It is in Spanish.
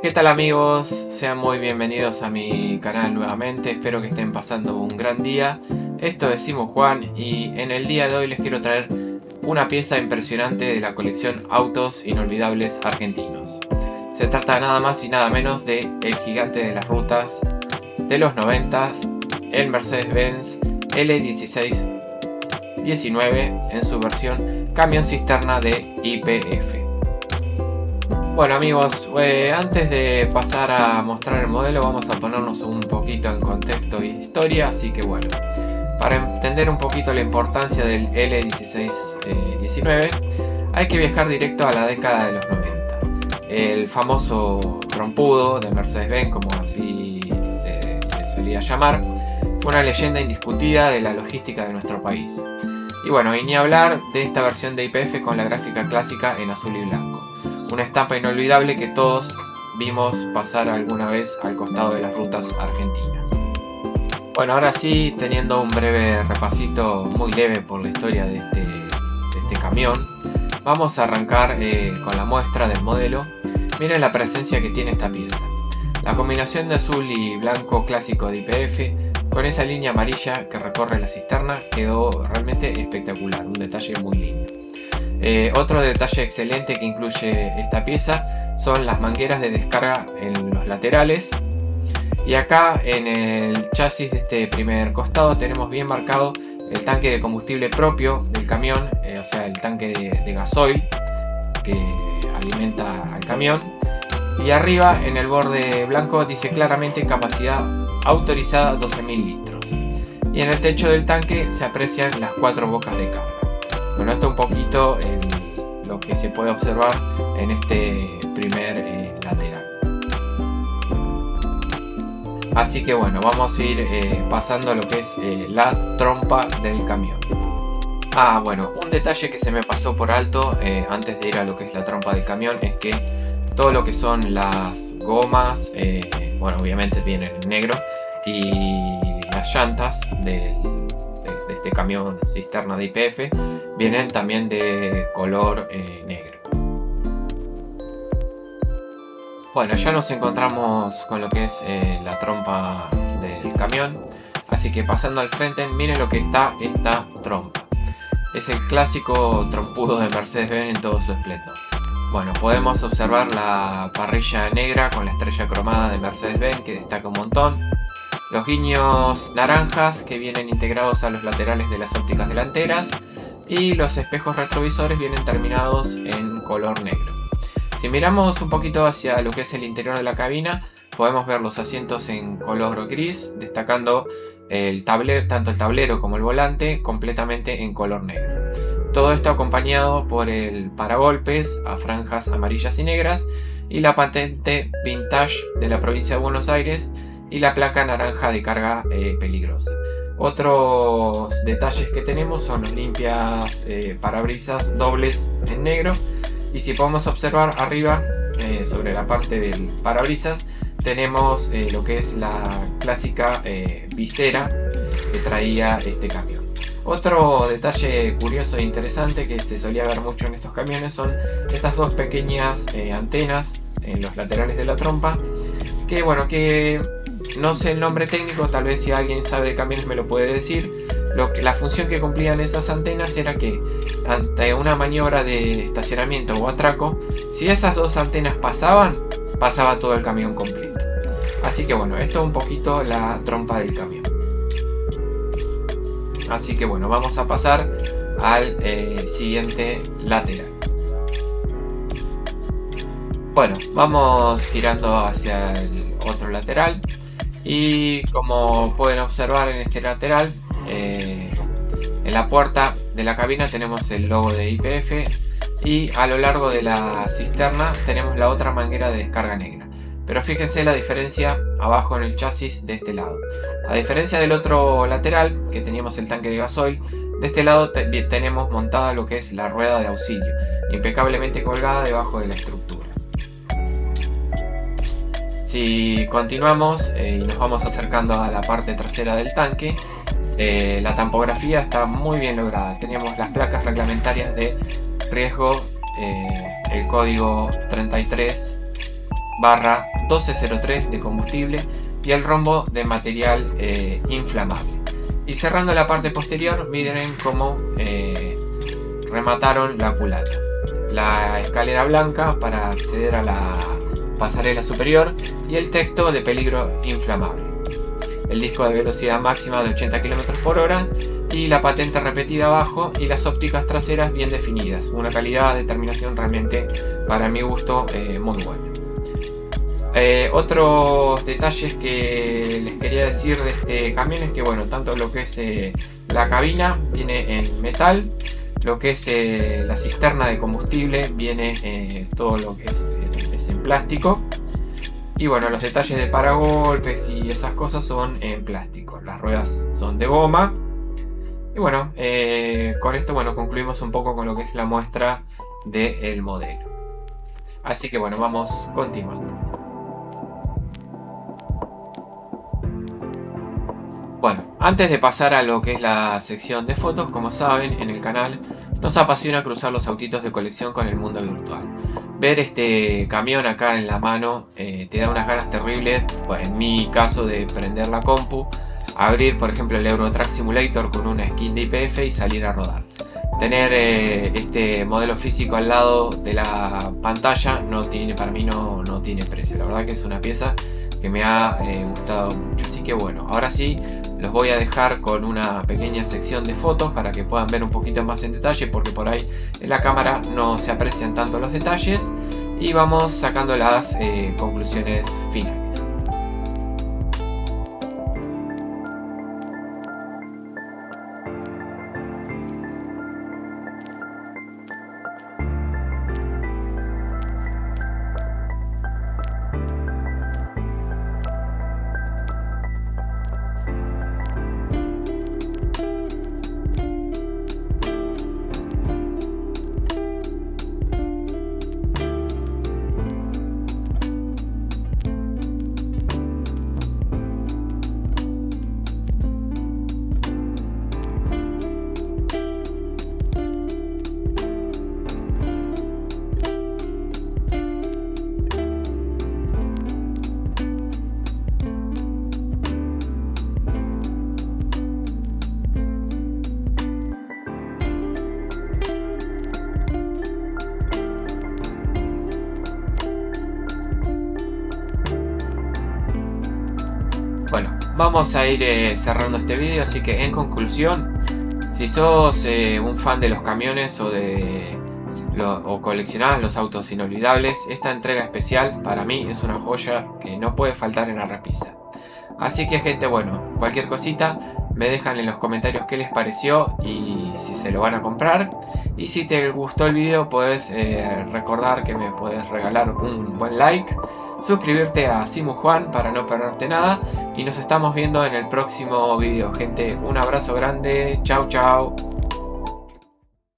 ¿Qué tal amigos? Sean muy bienvenidos a mi canal nuevamente, espero que estén pasando un gran día. Esto es Simo Juan y en el día de hoy les quiero traer una pieza impresionante de la colección Autos Inolvidables Argentinos. Se trata nada más y nada menos de el gigante de las rutas de los 90s, el Mercedes-Benz L1619 en su versión camión cisterna de YPF. Bueno amigos, antes de pasar a mostrar el modelo vamos a ponernos un poquito en contexto e historia, así que bueno, para entender un poquito la importancia del L1619 hay que viajar directo a la década de los 90. El famoso trompudo de Mercedes-Benz, como así se le solía llamar, fue una leyenda indiscutida de la logística de nuestro país. Y bueno, y ni hablar de esta versión de YPF con la gráfica clásica en azul y blanco. Una estampa inolvidable que todos vimos pasar alguna vez al costado de las rutas argentinas. Bueno, ahora sí, teniendo un breve repasito muy leve por la historia de este camión, vamos a arrancar con la muestra del modelo. Miren la presencia que tiene esta pieza. La combinación de azul y blanco clásico de YPF con esa línea amarilla que recorre la cisterna quedó realmente espectacular, un detalle muy lindo. Otro detalle excelente que incluye esta pieza son las mangueras de descarga en los laterales, y acá en el chasis de este primer costado tenemos bien marcado el tanque de combustible propio del camión, o sea el tanque de gasoil que alimenta al camión, y arriba en el borde blanco dice claramente capacidad autorizada 12.000 litros, y en el techo del tanque se aprecian las 4 bocas de carga. Bueno, esto un poquito lo que se puede observar en este primer lateral. Así que bueno, vamos a ir pasando a lo que es la trompa del camión. Bueno, un detalle que se me pasó por alto antes de ir a lo que es la trompa del camión es que todo lo que son las gomas, bueno, obviamente vienen en negro, y las llantas de este camión cisterna de YPF vienen también de color negro. Bueno, ya nos encontramos con lo que es la trompa del camión, así que pasando al frente, miren lo que está esta trompa. Es el clásico trompudo de Mercedes-Benz en todo su esplendor. Bueno, podemos observar la parrilla negra con la estrella cromada de Mercedes-Benz que destaca un montón. Los guiños naranjas que vienen integrados a los laterales de las ópticas delanteras, y los espejos retrovisores vienen terminados en color negro. Si miramos un poquito hacia lo que es el interior de la cabina, podemos ver los asientos en color gris, destacando tanto el tablero como el volante completamente en color negro. Todo esto acompañado por el paragolpes a franjas amarillas y negras, y la patente vintage de la provincia de Buenos Aires y la placa naranja de carga peligrosa. Otros detalles que tenemos son las limpias parabrisas dobles en negro, y si podemos observar arriba sobre la parte del parabrisas tenemos lo que es la clásica visera que traía este camión. Otro detalle curioso e interesante que se solía ver mucho en estos camiones son estas dos pequeñas antenas en los laterales de la trompa, que bueno, que no sé el nombre técnico, tal vez si alguien sabe de camiones me lo puede decir. La función que cumplían esas antenas era que ante una maniobra de estacionamiento o atraco, si esas dos antenas pasaba todo el camión completo. Así que bueno, esto es un poquito la trompa del camión. Así que bueno, vamos a pasar al siguiente lateral. Bueno, vamos girando hacia el otro lateral, y como pueden observar en este lateral, en la puerta de la cabina tenemos el logo de YPF, y a lo largo de la cisterna tenemos la otra manguera de descarga negra. Pero fíjense la diferencia abajo en el chasis de este lado. A diferencia del otro lateral, que teníamos el tanque de gasoil, de este lado tenemos montada lo que es la rueda de auxilio, impecablemente colgada debajo de la estructura. Si continuamos y nos vamos acercando a la parte trasera del tanque, la tampografía está muy bien lograda. Tenemos las placas reglamentarias de riesgo, el código 33 1203 de combustible y el rombo de material inflamable. Y cerrando la parte posterior, miren cómo remataron la culata. La escalera blanca para acceder a la pasarela superior y el texto de peligro inflamable. El disco de velocidad máxima de 80 km por hora y la patente repetida abajo y las ópticas traseras bien definidas. Una calidad de terminación realmente, para mi gusto, muy buena. Otros detalles que les quería decir de este camión es que, bueno, tanto lo que es la cabina viene en metal, lo que es la cisterna de combustible viene todo lo que es en plástico, y bueno, los detalles de paragolpes y esas cosas son en plástico. Las ruedas son de goma. Y bueno, con esto concluimos un poco con lo que es la muestra del modelo. Así que bueno, vamos continuando. Bueno, antes de pasar a lo que es la sección de fotos, como saben, en el canal nos apasiona cruzar los autitos de colección con el mundo virtual. Ver este camión acá en la mano te da unas ganas terribles, en mi caso, de prender la compu, abrir por ejemplo el Euro Truck Simulator con una skin de YPF y salir a rodar. Tener este modelo físico al lado de la pantalla para mí no tiene precio. La verdad que es una pieza que me ha gustado mucho. Así que bueno, ahora sí los voy a dejar con una pequeña sección de fotos para que puedan ver un poquito más en detalle, porque por ahí en la cámara no se aprecian tanto los detalles, y vamos sacando las conclusiones finales. Bueno, vamos a ir cerrando este vídeo, así que en conclusión, si sos un fan de los camiones o coleccionás los autos inolvidables, esta entrega especial para mí es una joya que no puede faltar en la repisa. Así que gente, bueno, cualquier cosita me dejan en los comentarios qué les pareció y si se lo van a comprar. Y si te gustó el video, puedes recordar que me puedes regalar un buen like, suscribirte a Simu Juan para no perderte nada, y nos estamos viendo en el próximo video, gente. Un abrazo grande, chau chau.